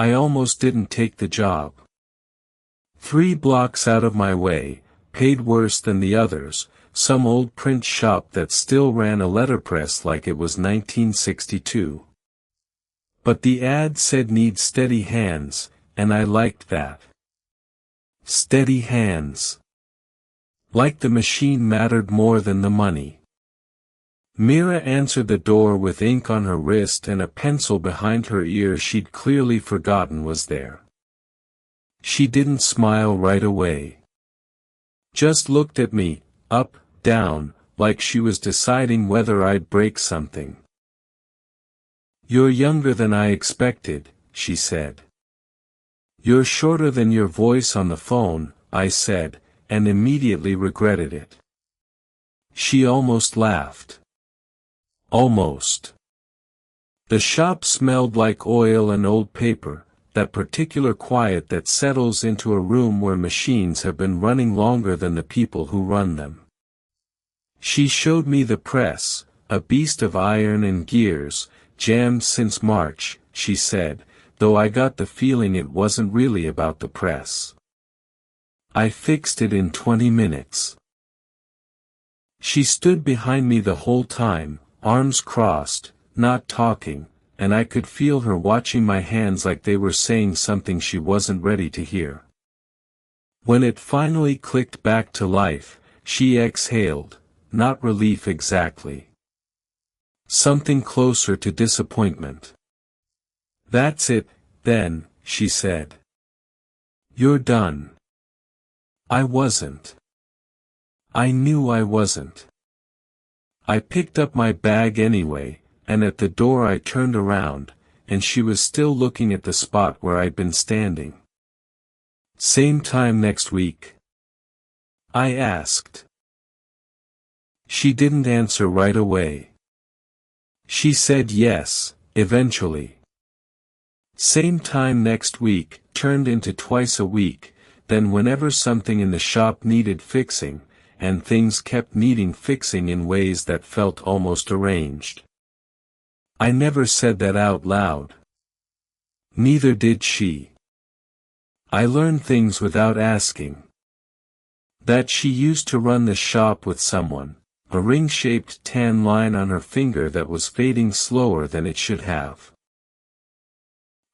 I almost didn't take the job. 3 blocks out of my way, paid worse than the others, some old print shop that still ran a letterpress like it was 1962. But the ad said need steady hands, and I liked that. Steady hands. Like the machine mattered more than the money. Mira answered the door with ink on her wrist and a pencil behind her ear she'd clearly forgotten was there. She didn't smile right away. Just looked at me, up, down, like she was deciding whether I'd break something. "You're younger than I expected," she said. "You're shorter than your voice on the phone," I said, and immediately regretted it. She almost laughed. Almost. The shop smelled like oil and old paper, that particular quiet that settles into a room where machines have been running longer than the people who run them. She showed me the press, a beast of iron and gears, jammed since March, she said, though I got the feeling it wasn't really about the press. "I fixed it in 20 minutes. She stood behind me the whole time, arms crossed, not talking, and I could feel her watching my hands like they were saying something she wasn't ready to hear. When it finally clicked back to life, she exhaled, not relief exactly. Something closer to disappointment. "That's it, then," she said. "You're done." I wasn't. I knew I wasn't. I picked up my bag anyway, and at the door I turned around, and she was still looking at the spot where I'd been standing. "Same time next week?" I asked. She didn't answer right away. She said yes, eventually. Same time next week turned into twice a week, then whenever something in the shop needed fixing, and things kept needing fixing in ways that felt almost arranged. I never said that out loud. Neither did she. I learned things without asking. That she used to run the shop with someone, a ring-shaped tan line on her finger that was fading slower than it should have.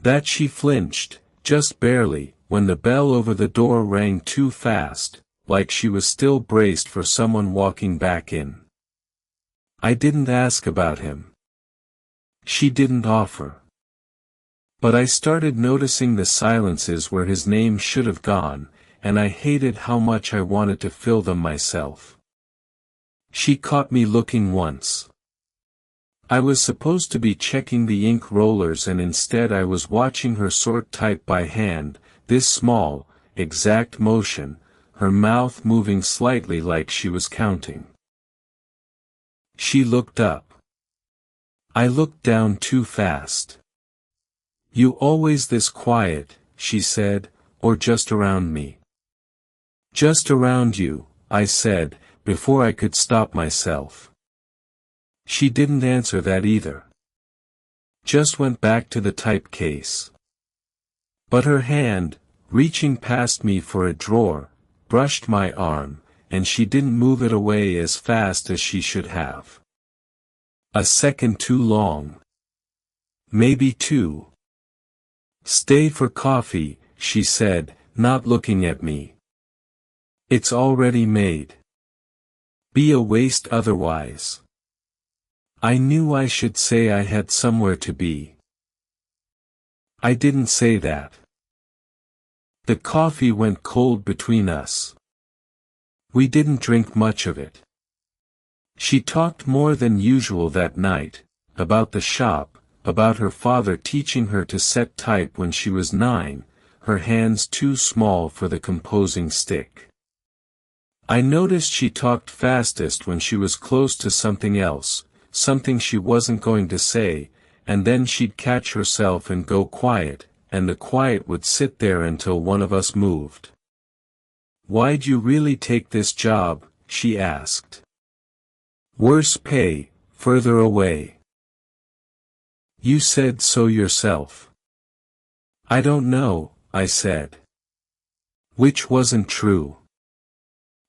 That she flinched, just barely, when the bell over the door rang too fast, like she was still braced for someone walking back in. I didn't ask about him. She didn't offer. But I started noticing the silences where his name should have gone, and I hated how much I wanted to fill them myself. She caught me looking once. I was supposed to be checking the ink rollers and instead I was watching her sort type by hand, this small, exact motion, her mouth moving slightly like she was counting. She looked up. I looked down too fast. "You always this quiet," she said, "or just around me?" "Just around you," I said, before I could stop myself. She didn't answer that either. Just went back to the type case. But her hand, reaching past me for a drawer, brushed my arm, and she didn't move it away as fast as she should have. A second too long. Maybe 2. "Stay for coffee," she said, not looking at me. "It's already made. Be a waste otherwise." I knew I should say I had somewhere to be. I didn't say that. The coffee went cold between us. We didn't drink much of it. She talked more than usual that night, about the shop, about her father teaching her to set type when she was 9, her hands too small for the composing stick. I noticed she talked fastest when she was close to something else, something she wasn't going to say, and then she'd catch herself and go quiet, and the quiet would sit there until one of us moved. "Why'd you really take this job?" she asked. "Worse pay, further away." "You said so yourself." I don't know, I said. Which wasn't true.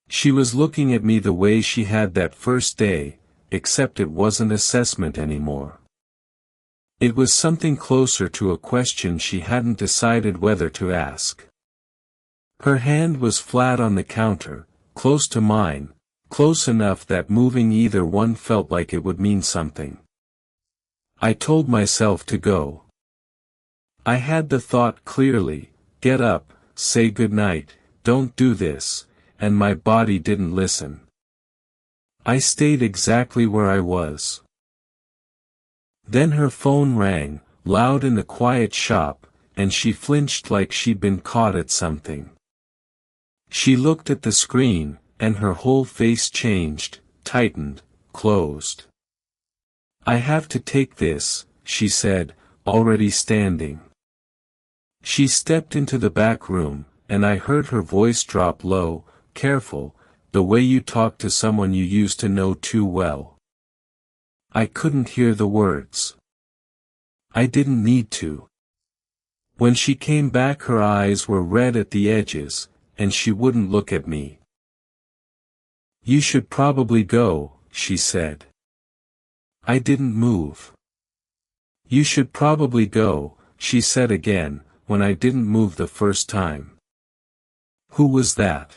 She was looking at me the way she had that first day, except it wasn't assessment anymore. It was something closer to a question she hadn't decided whether to ask. Her hand was flat on the counter, close to mine, close enough that moving either one felt like it would mean something. I told myself to go. I had the thought clearly, get up, say goodnight, don't do this, and my body didn't listen. I stayed exactly where I was. Then her phone rang, loud in the quiet shop, and she flinched like she'd been caught at something. She looked at the screen, and her whole face changed, tightened, closed. I have to take this, she said, already standing. She stepped into the back room, and I heard her voice drop low, careful, the way you talk to someone you used to know too well. I couldn't hear the words. I didn't need to. When she came back her eyes were red at the edges, and she wouldn't look at me. You should probably go, she said. I didn't move. You should probably go, she said again, when I didn't move the first time. Who was that?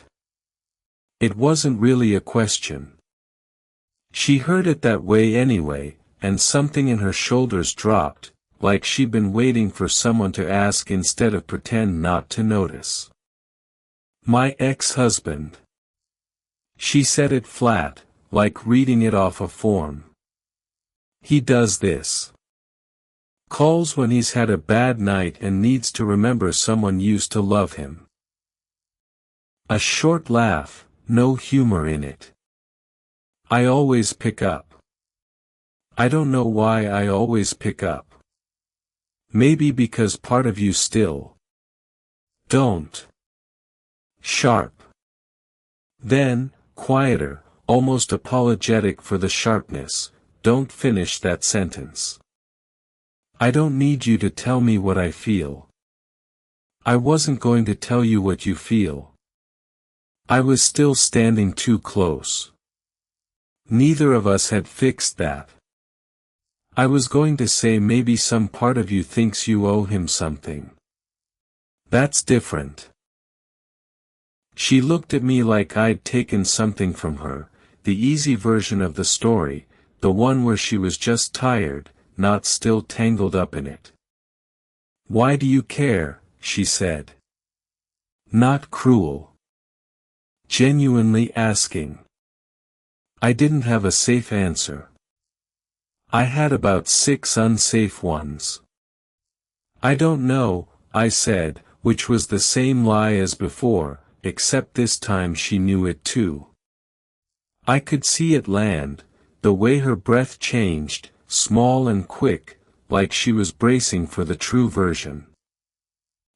It wasn't really a question. She heard it that way anyway, and something in her shoulders dropped, like she'd been waiting for someone to ask instead of pretend not to notice. My ex-husband. She said it flat, like reading it off a form. He does this. Calls when he's had a bad night and needs to remember someone used to love him. A short laugh, no humor in it. I always pick up. I don't know why I always pick up. Maybe because part of you still don't. Sharp. Then, quieter, almost apologetic for the sharpness, don't finish that sentence. I don't need you to tell me what I feel. I wasn't going to tell you what you feel. I was still standing too close. Neither of us had fixed that. I was going to say maybe some part of you thinks you owe him something. That's different. She looked at me like I'd taken something from her, the easy version of the story, the one where she was just tired, not still tangled up in it. Why do you care? She said. Not cruel. Genuinely asking. I didn't have a safe answer. I had about 6 unsafe ones. I don't know, I said, which was the same lie as before, except this time she knew it too. I could see it land, the way her breath changed, small and quick, like she was bracing for the true version.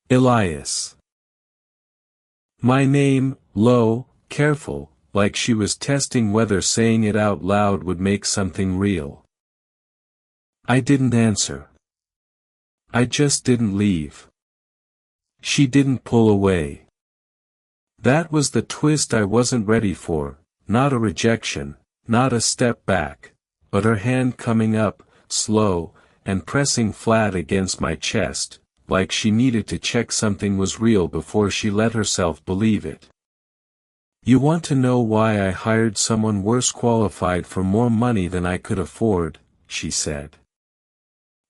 Elias. My name, low, careful, like she was testing whether saying it out loud would make something real. I didn't answer. I just didn't leave. She didn't pull away. That was the twist I wasn't ready for, not a rejection, not a step back, but her hand coming up, slow, and pressing flat against my chest, like she needed to check something was real before she let herself believe it. You want to know why I hired someone worse qualified for more money than I could afford, she said.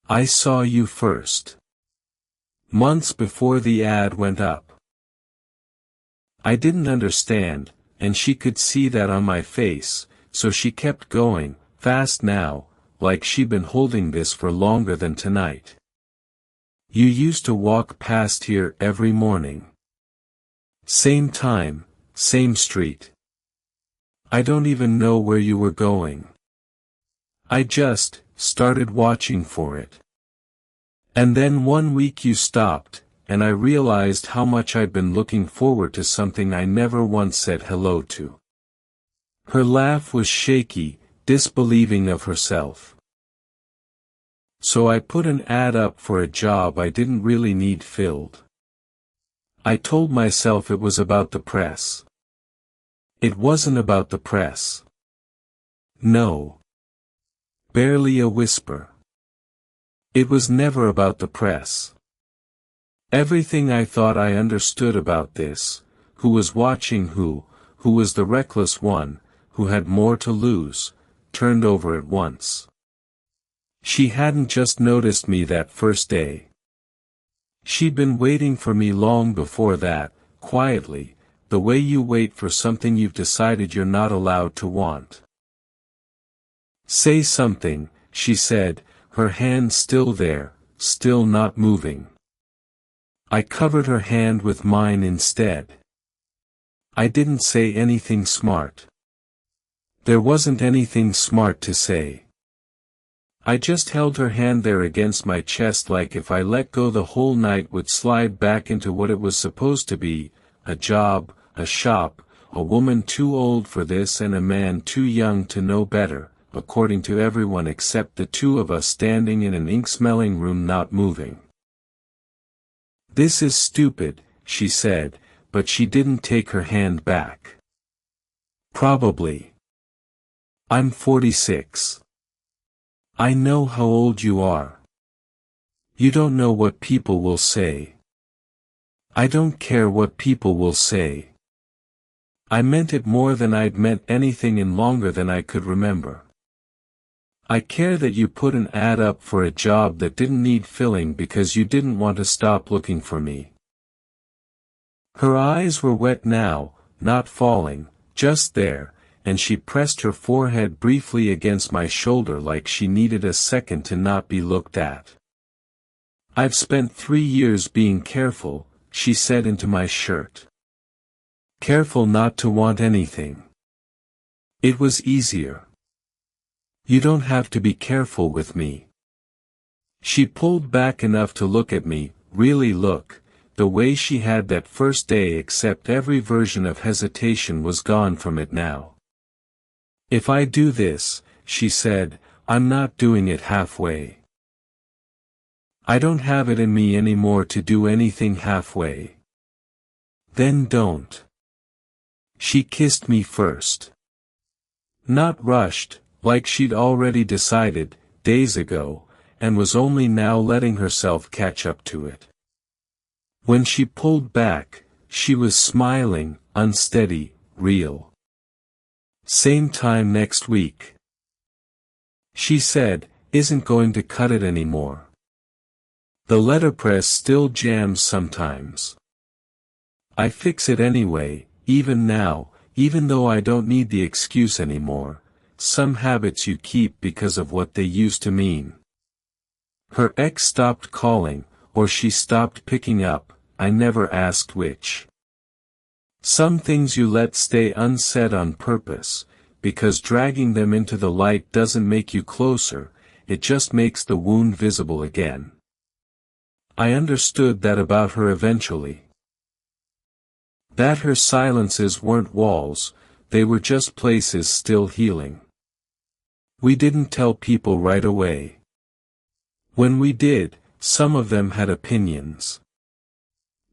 I saw you first. Months before the ad went up. I didn't understand, and she could see that on my face, so she kept going, fast now, like she'd been holding this for longer than tonight. You used to walk past here every morning. Same time, same street. I don't even know where you were going. I just started watching for it. And then one week you stopped, and I realized how much I'd been looking forward to something I never once said hello to. Her laugh was shaky, disbelieving of herself. So I put an ad up for a job I didn't really need filled. I told myself it was about the press. It wasn't about the press. No. Barely a whisper. It was never about the press. Everything I thought I understood about this, who was watching who was the reckless one, who had more to lose, turned over at once. She hadn't just noticed me that first day. She'd been waiting for me long before that, quietly, the way you wait for something you've decided you're not allowed to want. Say something, she said, her hand still there, still not moving. I covered her hand with mine instead. I didn't say anything smart. There wasn't anything smart to say. I just held her hand there against my chest, like if I let go the whole night would slide back into what it was supposed to be, a job, a shop, a woman too old for this and a man too young to know better, according to everyone except the two of us standing in an ink-smelling room not moving. This is stupid, she said, but she didn't take her hand back. Probably. I'm 46. I know how old you are. You don't know what people will say. I don't care what people will say. I meant it more than I'd meant anything in longer than I could remember. I care that you put an ad up for a job that didn't need filling because you didn't want to stop looking for me. Her eyes were wet now, not falling, just there, and she pressed her forehead briefly against my shoulder like she needed a second to not be looked at. I've spent 3 years being careful, she said into my shirt. Careful not to want anything. It was easier. You don't have to be careful with me. She pulled back enough to look at me, really look, the way she had that first day, except every version of hesitation was gone from it now. If I do this, she said, I'm not doing it halfway. I don't have it in me anymore to do anything halfway. Then don't. She kissed me first. Not rushed, like she'd already decided, days ago, and was only now letting herself catch up to it. When she pulled back, she was smiling, unsteady, real. Same time next week. She said, isn't going to cut it anymore. The letterpress still jams sometimes. I fix it anyway, even now, even though I don't need the excuse anymore. Some habits you keep because of what they used to mean. Her ex stopped calling, or she stopped picking up, I never asked which. Some things you let stay unsaid on purpose, because dragging them into the light doesn't make you closer, it just makes the wound visible again. I understood that about her eventually. That her silences weren't walls, they were just places still healing. We didn't tell people right away. When we did, some of them had opinions.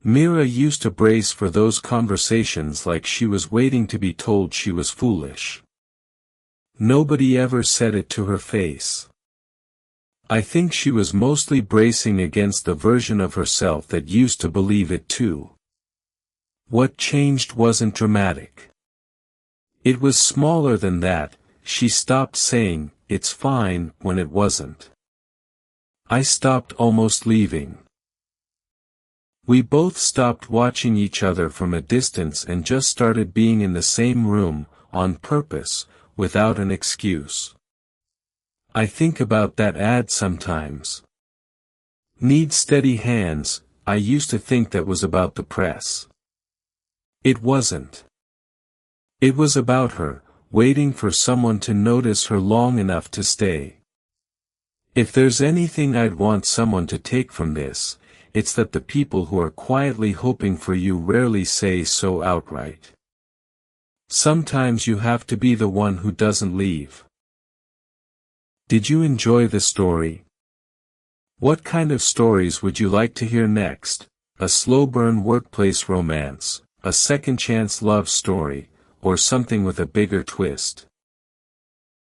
Mira used to brace for those conversations like she was waiting to be told she was foolish. Nobody ever said it to her face. I think she was mostly bracing against the version of herself that used to believe it too. What changed wasn't dramatic. It was smaller than that. She stopped saying, it's fine, when it wasn't. I stopped almost leaving. We both stopped watching each other from a distance and just started being in the same room, on purpose, without an excuse. I think about that ad sometimes. Need steady hands, I used to think that was about the press. It wasn't. It was about her, waiting for someone to notice her long enough to stay. If there's anything I'd want someone to take from this, it's that the people who are quietly hoping for you rarely say so outright. Sometimes you have to be the one who doesn't leave. Did you enjoy the story? What kind of stories would you like to hear next? A slow burn workplace romance, a second chance love story, or something with a bigger twist?